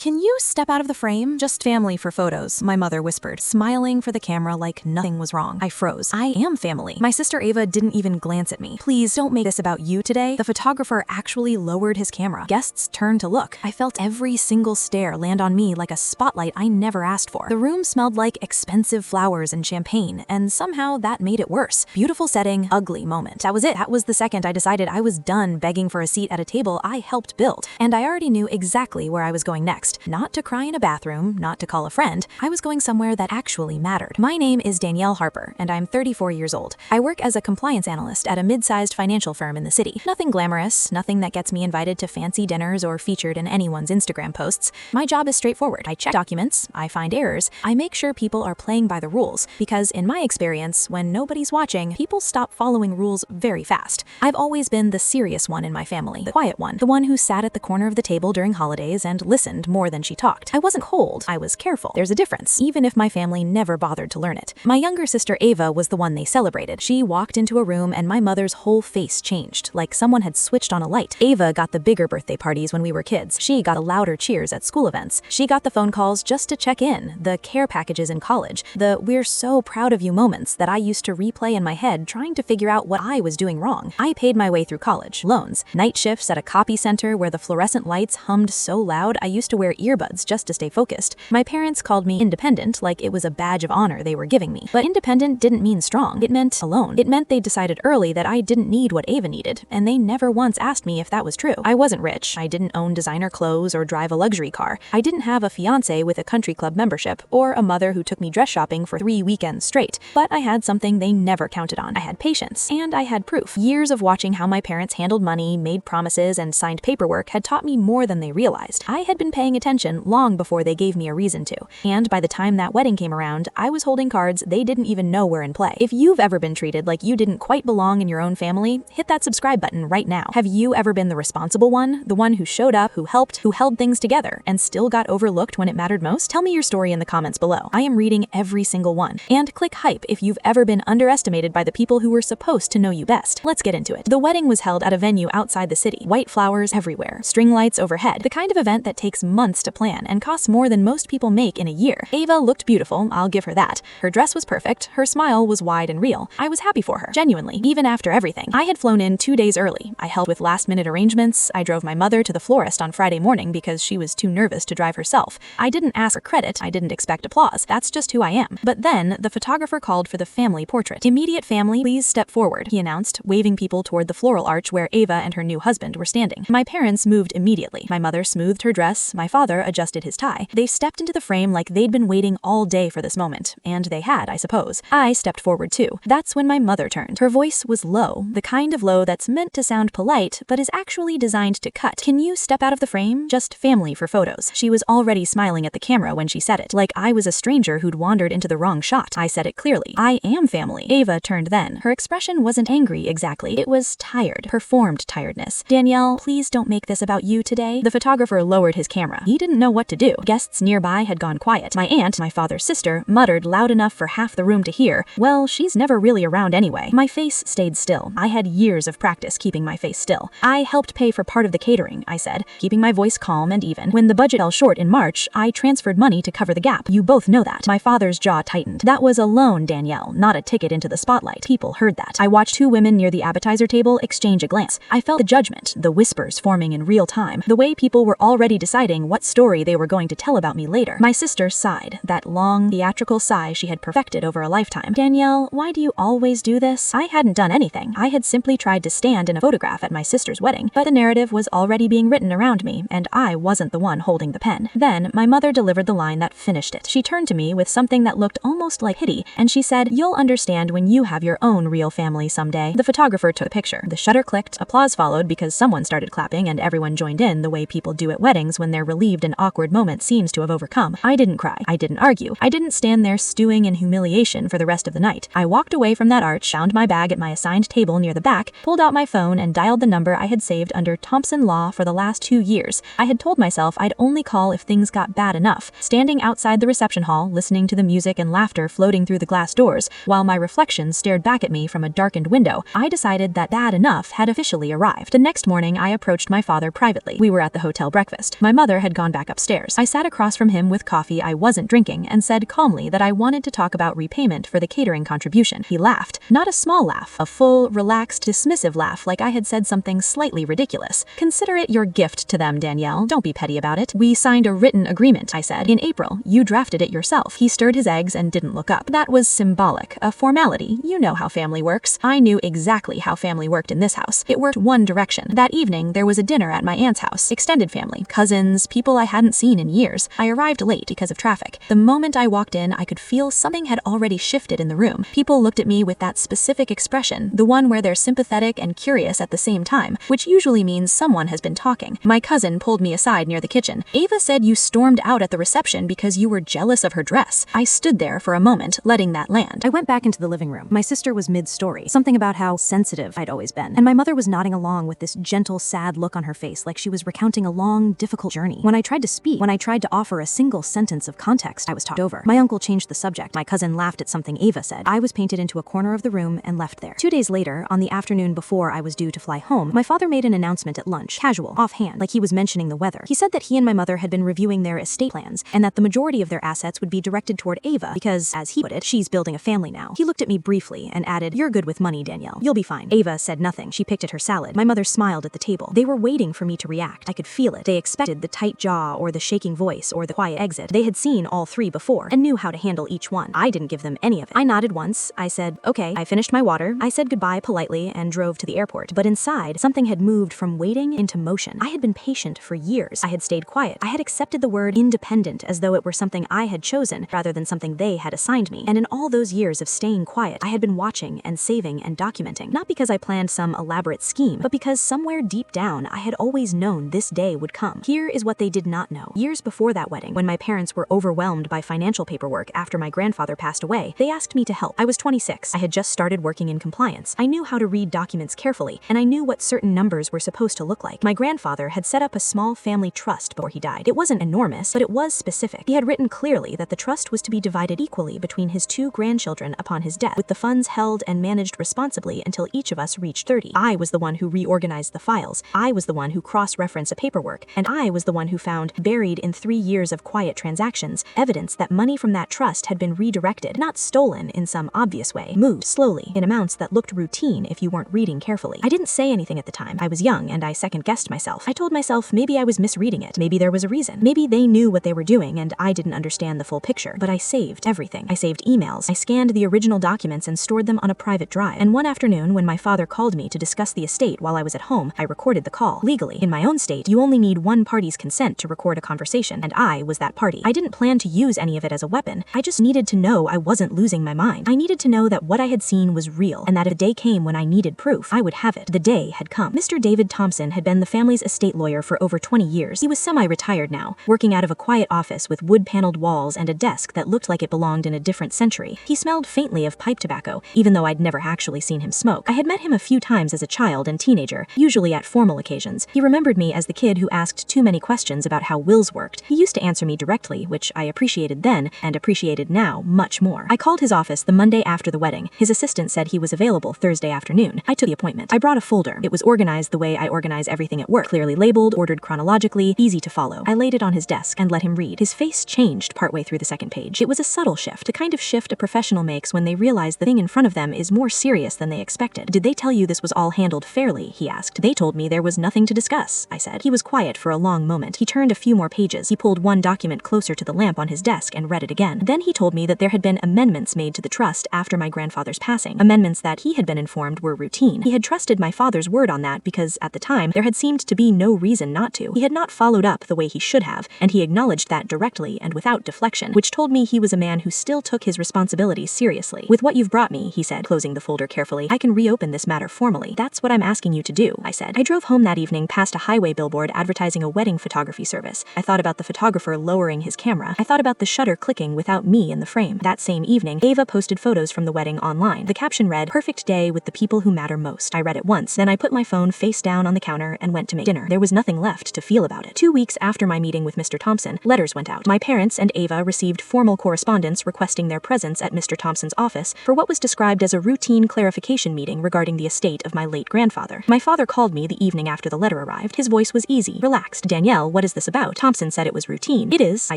Can you step out of the frame? Just family for photos, my mother whispered, smiling for the camera like nothing was wrong. I froze. I am family. My sister Ava didn't even glance at me. Please don't make this about you today. The photographer actually lowered his camera. Guests turned to look. I felt every single stare land on me like a spotlight I never asked for. The room smelled like expensive flowers and champagne, and somehow that made it worse. Beautiful setting, ugly moment. That was it. That was the second I decided I was done begging for a seat at a table I helped build. And I already knew exactly where I was going next. Not to cry in a bathroom, not to call a friend. I was going somewhere that actually mattered. My name is Danielle Harper, and I'm 34 years old. I work as a compliance analyst at a mid-sized financial firm in the city. Nothing glamorous, nothing that gets me invited to fancy dinners or featured in anyone's Instagram posts. My job is straightforward. I check documents, I find errors, I make sure people are playing by the rules, because in my experience, when nobody's watching, people stop following rules very fast. I've always been the serious one in my family, the quiet one, the one who sat at the corner of the table during holidays and listened more than she talked. I wasn't cold, I was careful. There's a difference, even if my family never bothered to learn it. My younger sister Ava was the one they celebrated. She walked into a room and my mother's whole face changed, like someone had switched on a light. Ava got the bigger birthday parties when we were kids. She got the louder cheers at school events. She got the phone calls just to check in, the care packages in college, the "we're so proud of you" moments that I used to replay in my head trying to figure out what I was doing wrong. I paid my way through college, loans, night shifts at a copy center where the fluorescent lights hummed so loud I used to wear earbuds just to stay focused. My parents called me independent like it was a badge of honor they were giving me. But independent didn't mean strong. It meant alone. It meant they decided early that I didn't need what Ava needed, and they never once asked me if that was true. I wasn't rich. I didn't own designer clothes or drive a luxury car. I didn't have a fiancé with a country club membership or a mother who took me dress shopping for 3 weekends straight. But I had something they never counted on. I had patience, and I had proof. Years of watching how my parents handled money, made promises, and signed paperwork had taught me more than they realized. I had been paying attention long before they gave me a reason to. And by the time that wedding came around, I was holding cards they didn't even know were in play. If you've ever been treated like you didn't quite belong in your own family, hit that subscribe button right now. Have you ever been the responsible one? The one who showed up, who helped, who held things together, and still got overlooked when it mattered most? Tell me your story in the comments below. I am reading every single one. And click hype if you've ever been underestimated by the people who were supposed to know you best. Let's get into it. The wedding was held at a venue outside the city. White flowers everywhere, string lights overhead, the kind of event that takes months to plan and costs more than most people make in a year. Ava looked beautiful, I'll give her that. Her dress was perfect, her smile was wide and real. I was happy for her, genuinely, even after everything. I had flown in 2 days early. I helped with last-minute arrangements. I drove my mother to the florist on Friday morning because she was too nervous to drive herself. I didn't ask for credit, I didn't expect applause. That's just who I am. But then, the photographer called for the family portrait. "Immediate family, please step forward," he announced, waving people toward the floral arch where Ava and her new husband were standing. My parents moved immediately. My mother smoothed her dress, my father adjusted his tie. They stepped into the frame like they'd been waiting all day for this moment. And they had, I suppose. I stepped forward too. That's when my mother turned. Her voice was low, the kind of low that's meant to sound polite, but is actually designed to cut. "Can you step out of the frame? Just family for photos." She was already smiling at the camera when she said it, like I was a stranger who'd wandered into the wrong shot. I said it clearly. "I am family." Ava turned then. Her expression wasn't angry exactly. It was tired. Performed tiredness. "Danielle, please don't make this about you today." The photographer lowered his camera. He didn't know what to do. Guests nearby had gone quiet. My aunt, my father's sister, muttered loud enough for half the room to hear, "Well, she's never really around anyway." My face stayed still. I had years of practice keeping my face still. "I helped pay for part of the catering," I said, keeping my voice calm and even. "When the budget fell short in March, I transferred money to cover the gap. You both know that." My father's jaw tightened. "That was a loan, Danielle, not a ticket into the spotlight." People heard that. I watched 2 women near the appetizer table exchange a glance. I felt the judgment, the whispers forming in real time, the way people were already deciding what story they were going to tell about me later. My sister sighed, that long, theatrical sigh she had perfected over a lifetime. "Danielle, why do you always do this?" I hadn't done anything. I had simply tried to stand in a photograph at my sister's wedding, but the narrative was already being written around me, and I wasn't the one holding the pen. Then, my mother delivered the line that finished it. She turned to me with something that looked almost like pity, and she said, "You'll understand when you have your own real family someday." The photographer took a picture. The shutter clicked, applause followed because someone started clapping and everyone joined in the way people do at weddings when they're relieved an awkward moment seems to have overcome. I didn't cry. I didn't argue. I didn't stand there stewing in humiliation for the rest of the night. I walked away from that arch, found my bag at my assigned table near the back, pulled out my phone and dialed the number I had saved under Thompson Law for the last 2 years. I had told myself I'd only call if things got bad enough. Standing outside the reception hall, listening to the music and laughter floating through the glass doors, while my reflection stared back at me from a darkened window, I decided that bad enough had officially arrived. The next morning, I approached my father privately. We were at the hotel breakfast. My mother had had gone back upstairs. I sat across from him with coffee I wasn't drinking and said calmly that I wanted to talk about repayment for the catering contribution. He laughed. Not a small laugh, a full, relaxed, dismissive laugh like I had said something slightly ridiculous. Consider it your gift to them, Danielle. Don't be petty about it. We signed a written agreement, I said. In April. You drafted it yourself. He stirred his eggs and didn't look up. That was symbolic, a formality. You know how family works. I knew exactly how family worked in this house. It worked one direction. That evening, there was a dinner at my aunt's house. Extended family, cousins, people I hadn't seen in years. I arrived late because of traffic. The moment I walked in, I could feel something had already shifted in the room. People looked at me with that specific expression, the one where they're sympathetic and curious at the same time, which usually means someone has been talking. My cousin pulled me aside near the kitchen. Ava said you stormed out at the reception because you were jealous of her dress. I stood there for a moment, letting that land. I went back into the living room. My sister was mid-story, something about how sensitive I'd always been, and my mother was nodding along with this gentle, sad look on her face like she was recounting a long, difficult journey. When I tried to speak, when I tried to offer a single sentence of context, I was talked over. My uncle changed the subject. My cousin laughed at something Ava said. I was painted into a corner of the room and left there. 2 days later, on the afternoon before I was due to fly home, my father made an announcement at lunch, casual, offhand, like he was mentioning the weather. He said that he and my mother had been reviewing their estate plans, and that the majority of their assets would be directed toward Ava because, as he put it, she's building a family now. He looked at me briefly and added, "You're good with money, Danielle. You'll be fine." Ava said nothing. She picked at her salad. My mother smiled at the table. They were waiting for me to react. I could feel it. They expected the tight jaw or the shaking voice or the quiet exit. They had seen all three before and knew how to handle each one. I didn't give them any of it. I nodded once. I said, "Okay." I finished my water. I said goodbye politely and drove to the airport. But inside, something had moved from waiting into motion. I had been patient for years. I had stayed quiet. I had accepted the word independent as though it were something I had chosen rather than something they had assigned me. And in all those years of staying quiet, I had been watching and saving and documenting. Not because I planned some elaborate scheme, but because somewhere deep down, I had always known this day would come. Here is what they did not know. Years before that wedding, when my parents were overwhelmed by financial paperwork after my grandfather passed away, they asked me to help. I was 26. I had just started working in compliance. I knew how to read documents carefully, and I knew what certain numbers were supposed to look like. My grandfather had set up a small family trust before he died. It wasn't enormous, but it was specific. He had written clearly that the trust was to be divided equally between his 2 grandchildren upon his death, with the funds held and managed responsibly until each of us reached 30. I was the one who reorganized the files. I was the one who cross-referenced the paperwork, and I was the one who found, buried in 3 years of quiet transactions, evidence that money from that trust had been redirected, not stolen in some obvious way, moved slowly in amounts that looked routine if you weren't reading carefully. I didn't say anything at the time. I was young and I second-guessed myself. I told myself maybe I was misreading it. Maybe there was a reason. Maybe they knew what they were doing and I didn't understand the full picture. But I saved everything. I saved emails. I scanned the original documents and stored them on a private drive. And one afternoon, when my father called me to discuss the estate while I was at home, I recorded the call. Legally, in my own state, you only need one party's consent to record a conversation, and I was that party. I didn't plan to use any of it as a weapon. I just needed to know I wasn't losing my mind. I needed to know that what I had seen was real, and that if the day came when I needed proof, I would have it. The day had come. Mr. David Thompson had been the family's estate lawyer for over 20 years. He was semi-retired now, working out of a quiet office with wood-paneled walls and a desk that looked like it belonged in a different century. He smelled faintly of pipe tobacco, even though I'd never actually seen him smoke. I had met him a few times as a child and teenager, usually at formal occasions. He remembered me as the kid who asked too many questions about how wills worked. He used to answer me directly, which I appreciated then and appreciated now much more. I called his office the Monday after the wedding. His assistant said he was available Thursday afternoon. I took the appointment. I brought a folder. It was organized the way I organize everything at work, clearly labeled, ordered chronologically, easy to follow. I laid it on his desk and let him read. His face changed partway through the second page. It was a subtle shift, the kind of shift a professional makes when they realize the thing in front of them is more serious than they expected. "Did they tell you this was all handled fairly?" he asked. "They told me there was nothing to discuss," I said. He was quiet for a long moment. He turned a few more pages. He pulled one document closer to the lamp on his desk and read it again. Then he told me that there had been amendments made to the trust after my grandfather's passing, amendments that he had been informed were routine. He had trusted my father's word on that because, at the time, there had seemed to be no reason not to. He had not followed up the way he should have, and he acknowledged that directly and without deflection, which told me he was a man who still took his responsibilities seriously. "With what you've brought me," he said, closing the folder carefully, "I can reopen this matter formally." "That's what I'm asking you to do," I said. I drove home that evening past a highway billboard advertising a wedding photography service. I thought about the photographer lowering his camera. I thought about the shutter clicking without me in the frame. That same evening, Ava posted photos from the wedding online. The caption read, "Perfect day with the people who matter most." I read it once, then I put my phone face down on the counter and went to make dinner. There was nothing left to feel about it. 2 weeks after my meeting with Mr. Thompson, letters went out. My parents and Ava received formal correspondence requesting their presence at Mr. Thompson's office for what was described as a routine clarification meeting regarding the estate of my late grandfather. My father called me the evening after the letter arrived. His voice was easy, relaxed. "Danielle, what "What is this about?" Thompson said it was routine. "It is," I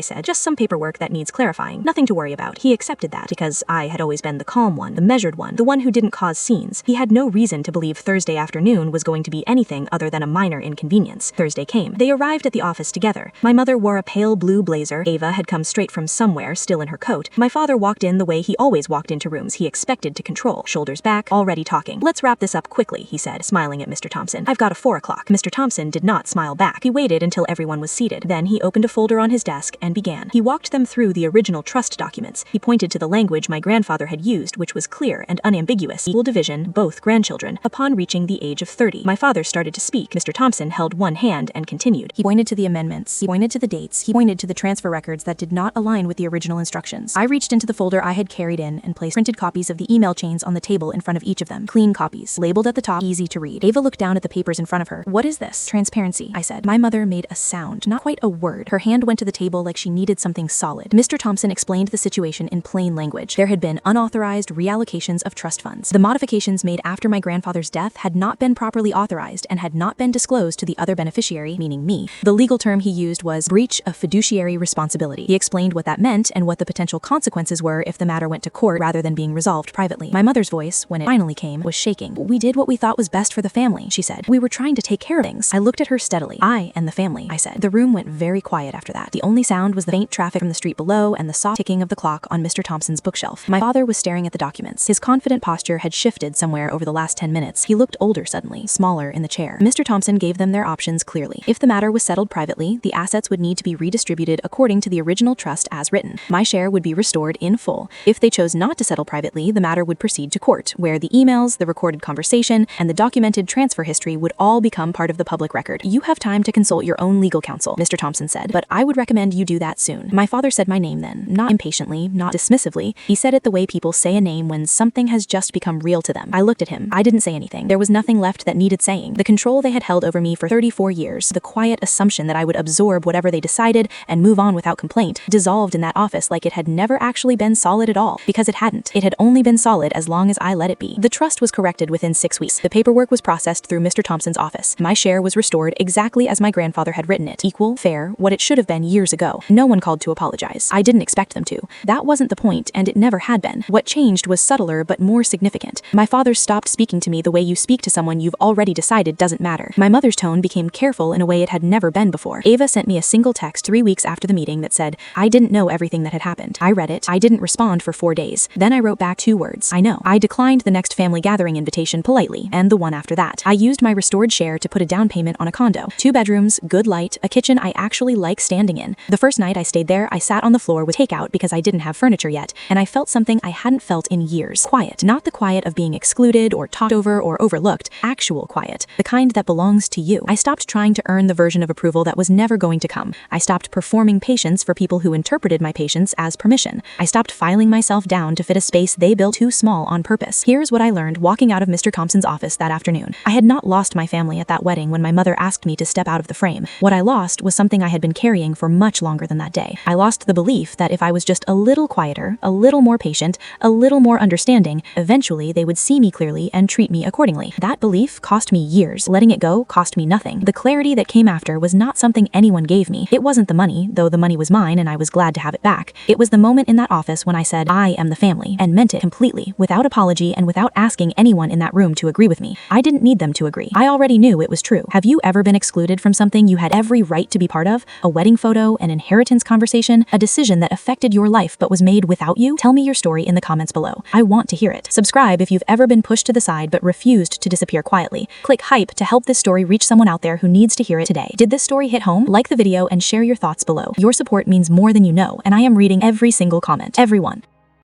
said. "Just some paperwork that needs clarifying. Nothing to worry about." He accepted that, because I had always been the calm one, the measured one, the one who didn't cause scenes. He had no reason to believe Thursday afternoon was going to be anything other than a minor inconvenience. Thursday came. They arrived at the office together. My mother wore a pale blue blazer. Ava had come straight from somewhere, still in her coat. My father walked in the way he always walked into rooms he expected to control, shoulders back, already talking. "Let's wrap this up quickly," he said, smiling at Mr. Thompson. "I've got a 4 o'clock." Mr. Thompson did not smile back. He waited until everyone was seated. Then he opened a folder on his desk and began. He walked them through the original trust documents. He pointed to the language my grandfather had used, which was clear and unambiguous. Equal division, both grandchildren. Upon reaching the age of 30, my father started to speak. Mr. Thompson held one hand and continued. He pointed to the amendments. He pointed to the dates. He pointed to the transfer records that did not align with the original instructions. I reached into the folder I had carried in and placed printed copies of the email chains on the table in front of each of them. Clean copies, labeled at the top, easy to read. Ava looked down at the papers in front of her. "What is this?" "Transparency," I said. My mother made a sound, not quite a word. Her hand went to the table like she needed something solid. Mr. Thompson explained the situation in plain language. There had been unauthorized reallocations of trust funds. The modifications made after my grandfather's death had not been properly authorized and had not been disclosed to the other beneficiary, meaning me. The legal term he used was breach of fiduciary responsibility. He explained what that meant and what the potential consequences were if the matter went to court rather than being resolved privately. My mother's voice, when it finally came, was shaking. "We did what we thought was best for the family," she said. "We were trying to take care of things." I looked at her steadily. "I and the family," I said. The room went very quiet after that. The only sound was the faint traffic from the street below and the soft ticking of the clock on Mr. Thompson's bookshelf. My father was staring at the documents. His confident posture had shifted somewhere over the last 10 minutes. He looked older suddenly, smaller in the chair. Mr. Thompson gave them their options clearly. If the matter was settled privately, the assets would need to be redistributed according to the original trust as written. My share would be restored in full. If they chose not to settle privately, the matter would proceed to court, where the emails, the recorded conversation, and the documented transfer history would all become part of the public record. "You have time to consult your own legal counsel," Mr. Thompson said, "but I would recommend you do that soon." My father said my name then, not impatiently, not dismissively. He said it the way people say a name when something has just become real to them. I looked at him. I didn't say anything. There was nothing left that needed saying. The control they had held over me for 34 years, the quiet assumption that I would absorb whatever they decided and move on without complaint, dissolved in that office like it had never actually been solid at all, because it hadn't. It had only been solid as long as I let it be. The trust was corrected within 6 weeks. The paperwork was processed through Mr. Thompson's office. My share was restored exactly as my grandfather had written it. Equal, fair, what it should have been years ago. No one called to apologize. I didn't expect them to. That wasn't the point, and it never had been. What changed was subtler but more significant. My father stopped speaking to me the way you speak to someone you've already decided doesn't matter. My mother's tone became careful in a way it had never been before. Ava sent me a single text 3 weeks after the meeting that said, "I didn't know everything that had happened. I read it. I didn't respond for 4 days. Then I wrote back 2 words. I know." I declined the next family gathering invitation politely, and the one after that. I used my restored share to put a down payment on a condo. 2 bedrooms, good light, a kitchen I actually like standing in. The first night I stayed there, I sat on the floor with takeout because I didn't have furniture yet, and I felt something I hadn't felt in years. Quiet. Not the quiet of being excluded or talked over or overlooked. Actual quiet. The kind that belongs to you. I stopped trying to earn the version of approval that was never going to come. I stopped performing patience for people who interpreted my patience as permission. I stopped filing myself down to fit a space they built too small on purpose. Here's what I learned walking out of Mr. Thompson's office that afternoon. I had not lost my family at that wedding when my mother asked me to step out of the frame. What I lost was something I had been carrying for much longer than that day. I lost the belief that if I was just a little quieter, a little more patient, a little more understanding, eventually they would see me clearly and treat me accordingly. That belief cost me years. Letting it go cost me nothing. The clarity that came after was not something anyone gave me. It wasn't the money, though the money was mine and I was glad to have it back. It was the moment in that office when I said, "I am the family," and meant it completely, without apology and without asking anyone in that room to agree with me. I didn't need them to agree. I already knew it was true. Have you ever been excluded from something you had every right to be part of? A wedding photo, an inheritance conversation, a decision that affected your life but was made without you? Tell me your story in the comments below. I want to hear it. Subscribe if you've ever been pushed to the side but refused to disappear quietly. Click hype to help this story reach someone out there who needs to hear it today. Did this story hit home? Like the video and share your thoughts below. Your support means more than you know, and I am reading every single comment. Everyone.